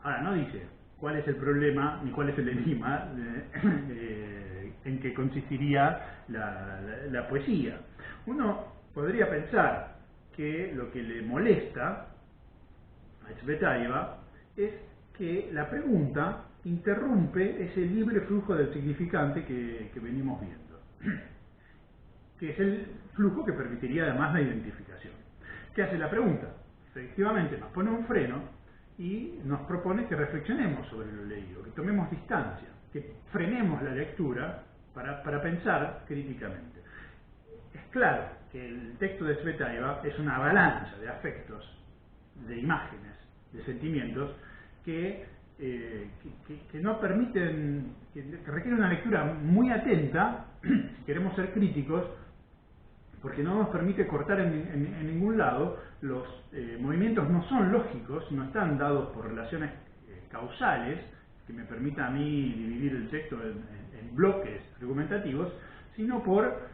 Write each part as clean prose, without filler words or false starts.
Ahora, no dice cuál es el problema ni cuál es el enigma en que consistiría la poesía. Uno podría pensar que lo que le molesta a Tsvetaeva es que la pregunta interrumpe ese libre flujo del significante que venimos viendo, que es el flujo que permitiría además la identificación. ¿Qué hace la pregunta? Efectivamente nos pone un freno y nos propone que reflexionemos sobre lo leído, que tomemos distancia, que frenemos la lectura para pensar críticamente. Es claro que el texto de Tsvetaeva es una avalancha de afectos, de imágenes, de sentimientos que no permiten, que requiere una lectura muy atenta, si queremos ser críticos, porque no nos permite cortar en ningún lado. Los movimientos no son lógicos, no están dados por relaciones causales que me permita a mí dividir el texto en bloques argumentativos, sino por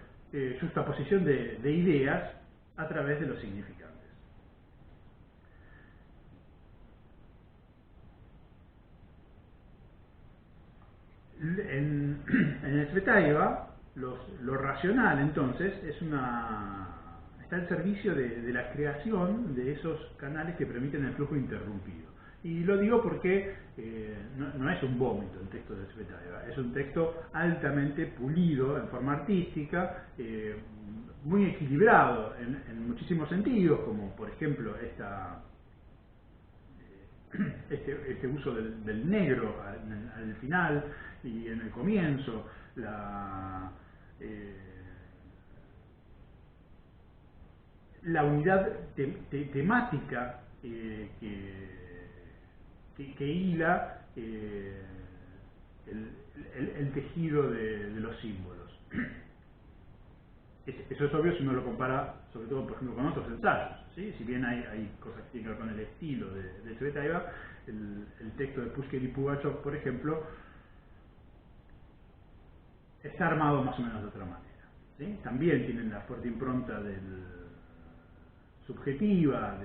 justaposición de ideas a través de los significantes. En Tsvetaeva, lo racional, entonces, está al servicio de la creación de esos canales que permiten el flujo interrumpido. Y lo digo porque no es un vómito el texto de Tsvetaeva, es un texto altamente pulido en forma artística, muy equilibrado en muchísimos sentidos, como por ejemplo este uso del negro al final y en el comienzo, la unidad temática que hila el tejido de los símbolos. Eso es obvio si uno lo compara, sobre todo, por ejemplo, con otros ensayos, ¿sí? Si bien hay cosas que tienen que ver con el estilo de Tsvetaeva, el texto de Pushkin y Pugachov, por ejemplo, está armado más o menos de otra manera, ¿sí? También tienen la fuerte impronta subjetiva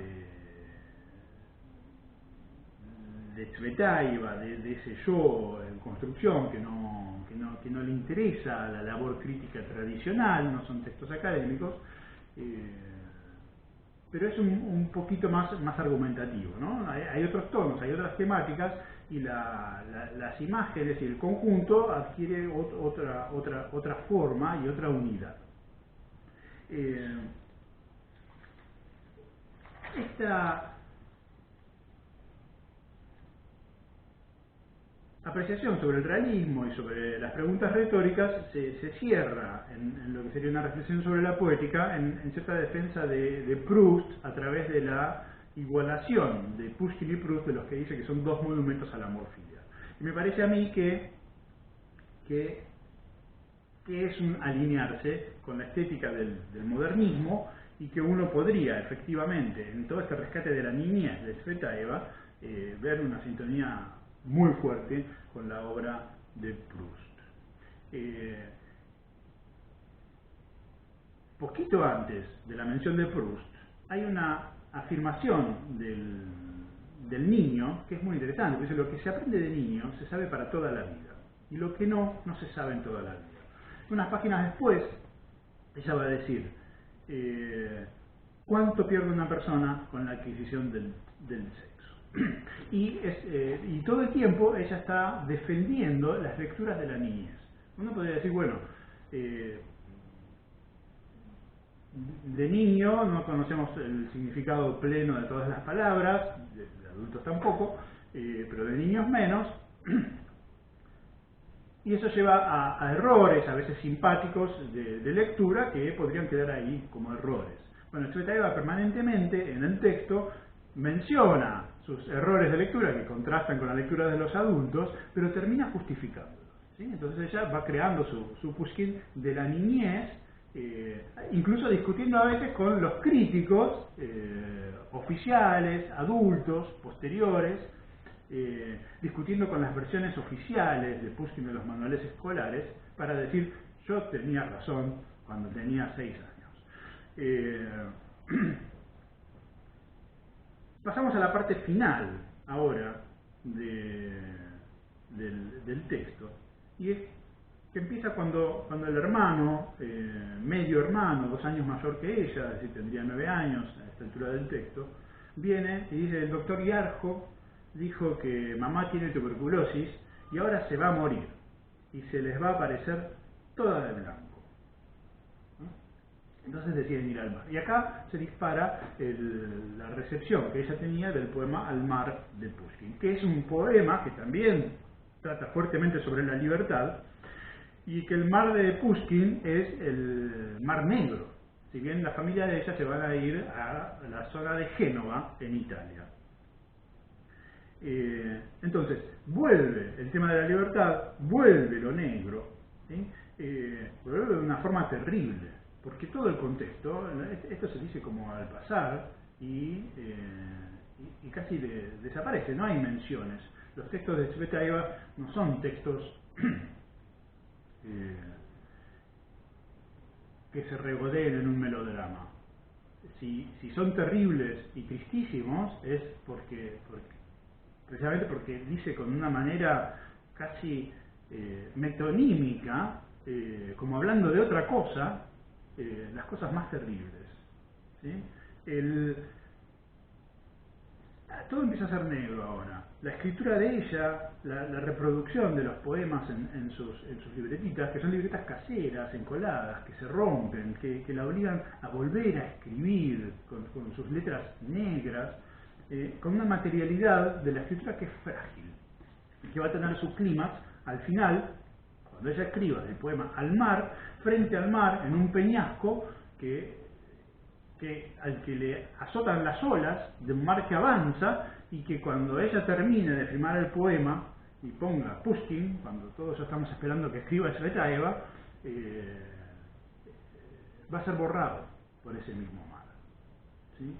de Tsvetaeva, de ese yo en construcción que no le interesa la labor crítica tradicional, no son textos académicos, pero es un poquito más argumentativo, ¿no? Hay otros tonos, hay otras temáticas, y las imágenes y el conjunto adquiere otra forma y otra unidad. Esta apreciación sobre el realismo y sobre las preguntas retóricas se cierra en lo que sería una reflexión sobre la poética, en cierta defensa de Proust a través de la igualación de Pushkin y Proust, de los que dice que son dos monumentos a la amorfía. Y me parece a mí que es un alinearse con la estética del modernismo, y que uno podría efectivamente en todo este rescate de la niñez de Tsvetaeva ver una sintonía muy fuerte con la obra de Proust. Poquito antes de la mención de Proust hay una afirmación del niño que es muy interesante. Dice: lo que se aprende de niño se sabe para toda la vida, y lo que no se sabe en toda la vida. Unas páginas después ella va a decir: ¿cuánto pierde una persona con la adquisición del sexo? Y todo el tiempo ella está defendiendo las lecturas de la niñez. Uno podría decir, bueno, de niño no conocemos el significado pleno de todas las palabras, de adultos tampoco, pero de niños menos, y eso lleva a errores, a veces simpáticos, de lectura, que podrían quedar ahí como errores. Bueno, Tsvetaeva permanentemente en el texto menciona sus errores de lectura que contrastan con la lectura de los adultos, pero termina justificándolos, ¿sí? Entonces ella va creando su Pushkin de la niñez, incluso discutiendo a veces con los críticos oficiales, adultos, posteriores, discutiendo con las versiones oficiales de Pushkin de los manuales escolares, para decir: yo tenía razón cuando tenía 6 años. Pasamos a la parte final ahora del texto, y es que empieza cuando el hermano, medio hermano, 2 años mayor que ella, es decir, tendría 9 años a esta altura del texto, viene y dice: el doctor Yarjo dijo que mamá tiene tuberculosis y ahora se va a morir y se les va a aparecer toda de blanco. Entonces deciden ir al mar. Y acá se dispara la recepción que ella tenía del poema Al mar de Pushkin, que es un poema que también trata fuertemente sobre la libertad, y que el mar de Pushkin es el Mar Negro, si bien la familia de ella se van a ir a la zona de Génova, en Italia. Entonces, vuelve el tema de la libertad, vuelve lo negro, ¿sí? Vuelve de una forma terrible, porque todo el contexto, esto se dice como al pasar y casi desaparece, no hay menciones. Los textos de Tsvetaeva no son textos que se regodeen en un melodrama. Si son terribles y tristísimos es precisamente porque dice con una manera casi metonímica, como hablando de otra cosa, las cosas más terribles, ¿sí? Todo empieza a ser negro ahora. La escritura de ella, la reproducción de los poemas en sus libretitas, que son libretas caseras, encoladas, que se rompen, que la obligan a volver a escribir con sus letras negras, con una materialidad de la escritura que es frágil, que va a tener su clímax al final, cuando ella escriba el poema Al mar, frente al mar, en un peñasco al que le azotan las olas de un mar que avanza, y que cuando ella termine de firmar el poema y ponga Pushkin, cuando todos ya estamos esperando que escriba Tsvetaeva, va a ser borrado por ese mismo mar, ¿sí?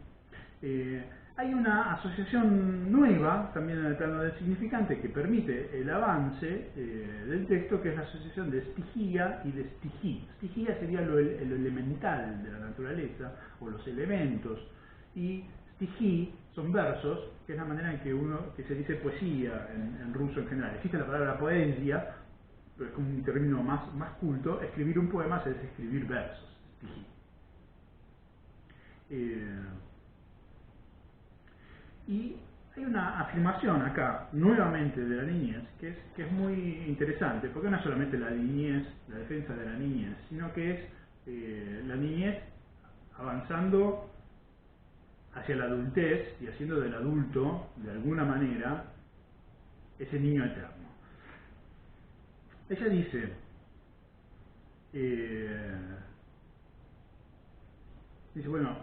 Hay una asociación nueva también en el plano del significante que permite el avance del texto, que es la asociación de stihia y de stihí. Stihia sería lo elemental de la naturaleza, o los elementos, y stihí son versos, que es la manera en que se dice poesía en ruso en general. Existe la palabra poesía, pero es como un término más culto. Escribir un poema es escribir versos, stihí. Y hay una afirmación acá, nuevamente, de la niñez, que es muy interesante, porque no es solamente la niñez, la defensa de la niñez, sino que es la niñez avanzando hacia la adultez y haciendo del adulto, de alguna manera, ese niño eterno. Ella dice, bueno,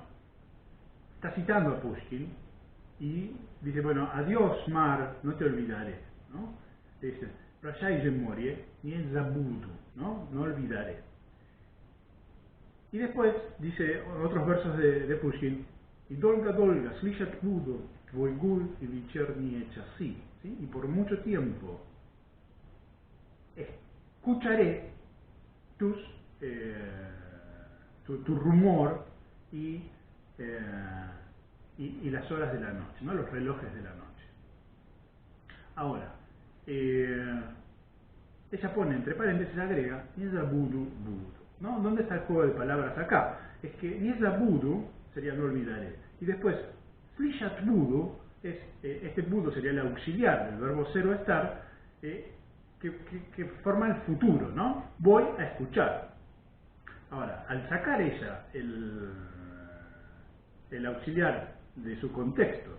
está citando a Pushkin, y dice, bueno, adiós mar, no te olvidaré, ¿no? Dice, Prashai Zemorie, ni Zabudu, ¿no? No olvidaré. Y después dice otros versos de Pushkin, y Dolga Dolga, Slishat Budo, Tvoigul y Vicherni Echasí, ¿sí? Y por mucho tiempo escucharé tu rumor y las horas de la noche, ¿no? Los relojes de la noche. Ahora, ella pone entre paréntesis, agrega Nieza Budu Budu, ¿no? ¿Dónde está el juego de palabras acá? Es que Nieza Budu sería no olvidaré, y después Flishat Budu este Budu sería el auxiliar del verbo cero estar, que forma el futuro, ¿no? Voy a escuchar. Ahora, al sacar ella el auxiliar de su contexto,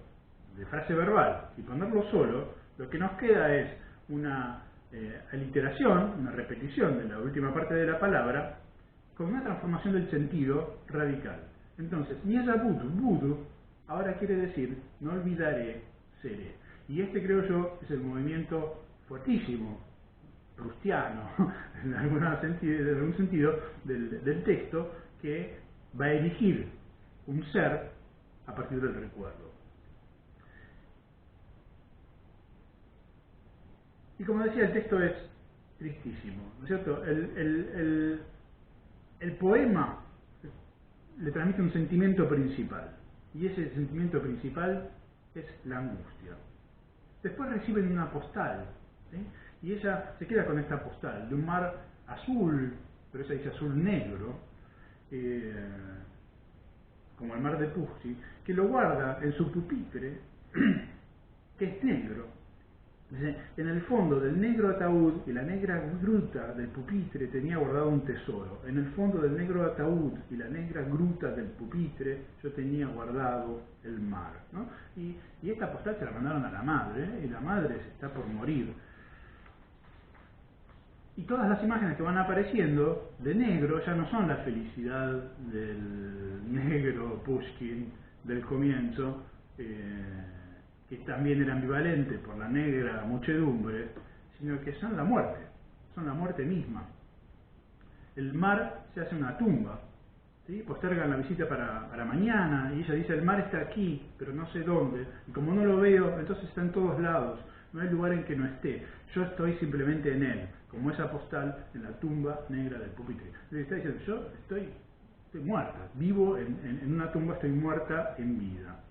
de frase verbal, y ponerlo solo, lo que nos queda es una aliteración, una repetición de la última parte de la palabra, con una transformación del sentido radical. Entonces, Nieza Budu, Budu, ahora quiere decir, no olvidaré, seré. Y creo yo, es el movimiento fuertísimo, prustiano, en algún sentido, del texto, que va a erigir un ser a partir del recuerdo. Y como decía, el texto es tristísimo, ¿no es cierto? El poema le transmite un sentimiento principal, y ese sentimiento principal es la angustia. Después reciben una postal, ¿sí? Y ella se queda con esta postal de un mar azul, pero ella dice azul negro, como el mar de Pushkin, que lo guarda en su pupitre, que es negro. Dice, en el fondo del negro ataúd y la negra gruta del pupitre tenía guardado un tesoro. En el fondo del negro ataúd y la negra gruta del pupitre yo tenía guardado el mar, ¿no? Y esta postal se la mandaron a la madre, y la madre se está por morir. Y todas las imágenes que van apareciendo de negro ya no son la felicidad del negro Pushkin del comienzo, que también era ambivalente por la negra muchedumbre, sino que son la muerte misma. El mar se hace una tumba, ¿sí? Postergan la visita para mañana, y ella dice, el mar está aquí, pero no sé dónde, y como no lo veo, entonces está en todos lados, no hay lugar en que no esté, yo estoy simplemente en él, como esa postal en la tumba negra del pupitre. Le está diciendo, yo estoy muerta, vivo en una tumba, estoy muerta en vida.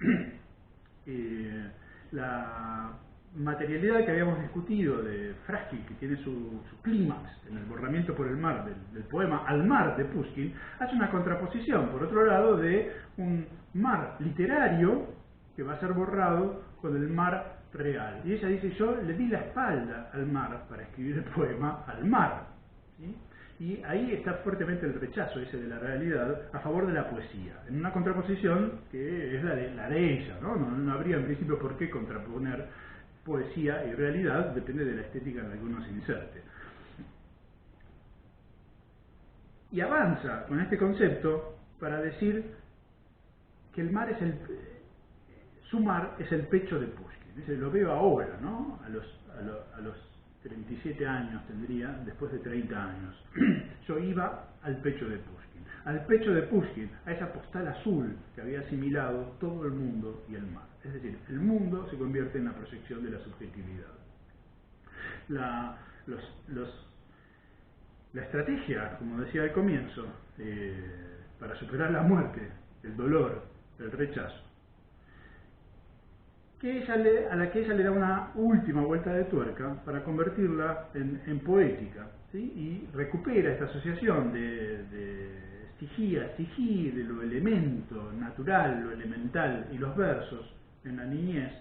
La materialidad que habíamos discutido de Frágil, que tiene su clímax en el borramiento por el mar del poema Al mar de Pushkin, hace una contraposición, por otro lado, de un mar literario que va a ser borrado con el mar real. Y ella dice, yo le di la espalda al mar para escribir el poema Al mar, ¿sí? Y ahí está fuertemente el rechazo ese de la realidad a favor de la poesía, en una contraposición que es la de ella, ¿no? No habría en principio por qué contraponer poesía y realidad, depende de la estética en la que uno se inserte. Y avanza con este concepto para decir que el mar es su mar es el pecho de Pushkin. Dice, lo veo ahora, ¿no? A los 37 años tendría, después de 30 años. Yo iba al pecho de Pushkin. Al pecho de Pushkin, a esa postal azul que había asimilado todo el mundo y el mar. Es decir, el mundo se convierte en la proyección de la subjetividad. La estrategia, como decía al comienzo, para superar la muerte, el dolor, el rechazo, a la que ella le da una última vuelta de tuerca para convertirla en poética, ¿sí? Y recupera esta asociación de stihía, de lo elemento natural, lo elemental y los versos en la niñez,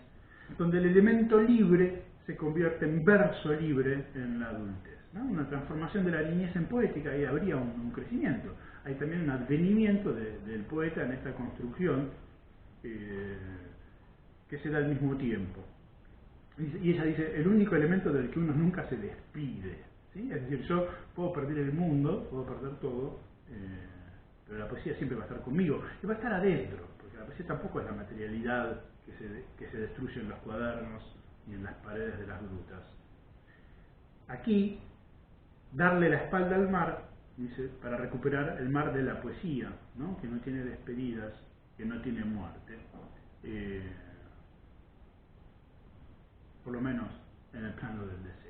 donde el elemento libre se convierte en verso libre en la adultez, ¿no? Una transformación de la niñez en poética, y habría un crecimiento. Hay también un advenimiento del poeta en esta construcción que se da al mismo tiempo. Y ella dice, el único elemento del que uno nunca se despide, ¿sí? Es decir, yo puedo perder el mundo, puedo perder todo, pero la poesía siempre va a estar conmigo, y va a estar adentro, porque la poesía tampoco es la materialidad que se destruye en los cuadernos y en las paredes de las grutas. Aquí, darle la espalda al mar, dice, para recuperar el mar de la poesía, ¿no? Que no tiene despedidas, que no tiene muerte. Por lo menos en el plano del deseo.